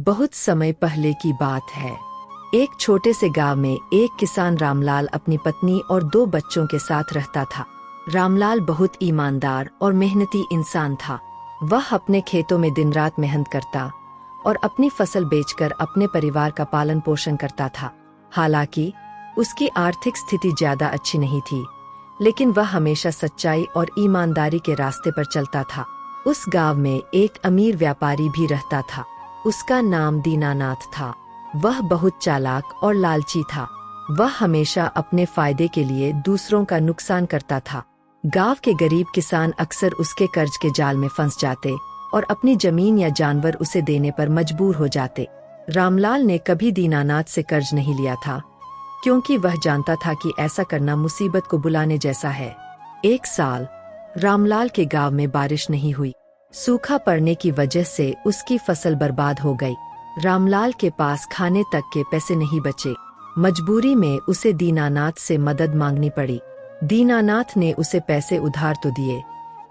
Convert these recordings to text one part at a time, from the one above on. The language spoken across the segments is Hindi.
बहुत समय पहले की बात है। एक छोटे से गांव में एक किसान रामलाल अपनी पत्नी और 2 बच्चों के साथ रहता था। रामलाल बहुत ईमानदार और मेहनती इंसान था। वह अपने खेतों में दिन रात मेहनत करता और अपनी फसल बेचकर अपने परिवार का पालन पोषण करता था। हालांकि उसकी आर्थिक स्थिति ज्यादा अच्छी नहीं थी, लेकिन वह हमेशा सच्चाई और ईमानदारी के रास्ते पर चलता था। उस गांव में एक अमीर व्यापारी भी रहता था। उसका नाम दीनानाथ था। वह बहुत चालाक और लालची था। वह हमेशा अपने फायदे के लिए दूसरों का नुकसान करता था। गांव के गरीब किसान अक्सर उसके कर्ज के जाल में फंस जाते और अपनी जमीन या जानवर उसे देने पर मजबूर हो जाते। रामलाल ने कभी दीनानाथ से कर्ज नहीं लिया था, क्योंकि वह जानता था कि ऐसा करना मुसीबत को बुलाने जैसा है। एक साल रामलाल के गांव में बारिश नहीं हुई। सूखा पड़ने की वजह से उसकी फसल बर्बाद हो गई। रामलाल के पास खाने तक के पैसे नहीं बचे। मजबूरी में उसे दीनानाथ से मदद मांगनी पड़ी। दीनानाथ ने उसे पैसे उधार तो दिए,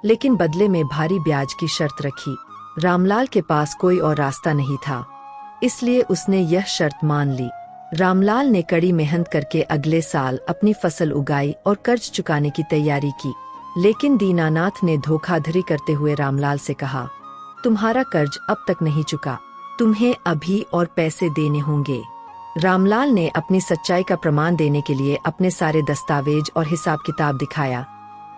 लेकिन बदले में भारी ब्याज की शर्त रखी। रामलाल के पास कोई और रास्ता नहीं था, इसलिए उसने यह शर्त मान ली। रामलाल ने कड़ी मेहनत करके अगले साल अपनी फसल उगाई और कर्ज चुकाने की तैयारी की। लेकिन दीनानाथ ने धोखाधड़ी करते हुए रामलाल से कहा, तुम्हारा कर्ज अब तक नहीं चुका, तुम्हें अभी और पैसे देने होंगे। रामलाल ने अपनी सच्चाई का प्रमाण देने के लिए अपने सारे दस्तावेज और हिसाब किताब दिखाया,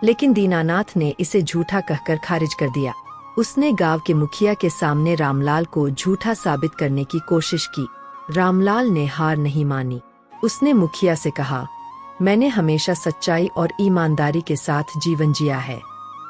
लेकिन दीनानाथ ने इसे झूठा कहकर खारिज कर दिया। उसने गांव के मुखिया के सामने रामलाल को झूठा साबित करने की कोशिश की। रामलाल ने हार नहीं मानी। उसने मुखिया से कहा, मैंने हमेशा सच्चाई और ईमानदारी के साथ जीवन जिया है।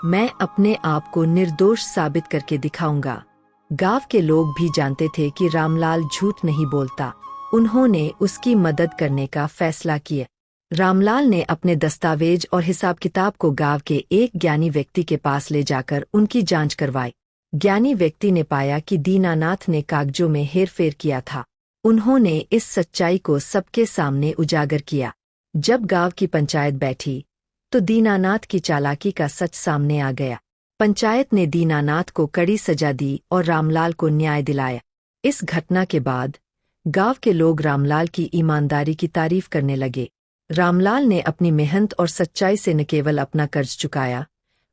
मैं अपने आप को निर्दोष साबित करके दिखाऊंगा। गांव के लोग भी जानते थे कि रामलाल झूठ नहीं बोलता। उन्होंने उसकी मदद करने का फैसला किया। रामलाल ने अपने दस्तावेज और हिसाब किताब को गांव के एक ज्ञानी व्यक्ति के पास ले जाकर उनकी जांच करवाई। ज्ञानी व्यक्ति ने पाया कि दीनानाथ ने कागजों में हेरफेर किया था। उन्होंने इस सच्चाई को सबके सामने उजागर किया। जब गांव की पंचायत बैठी, तो दीनानाथ की चालाकी का सच सामने आ गया। पंचायत ने दीनानाथ को कड़ी सजा दी और रामलाल को न्याय दिलाया। इस घटना के बाद गांव के लोग रामलाल की ईमानदारी की तारीफ करने लगे। रामलाल ने अपनी मेहनत और सच्चाई से न केवल अपना कर्ज चुकाया,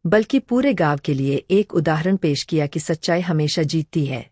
बल्कि पूरे गांव के लिए एक उदाहरण पेश किया कि सच्चाई हमेशा जीतती है।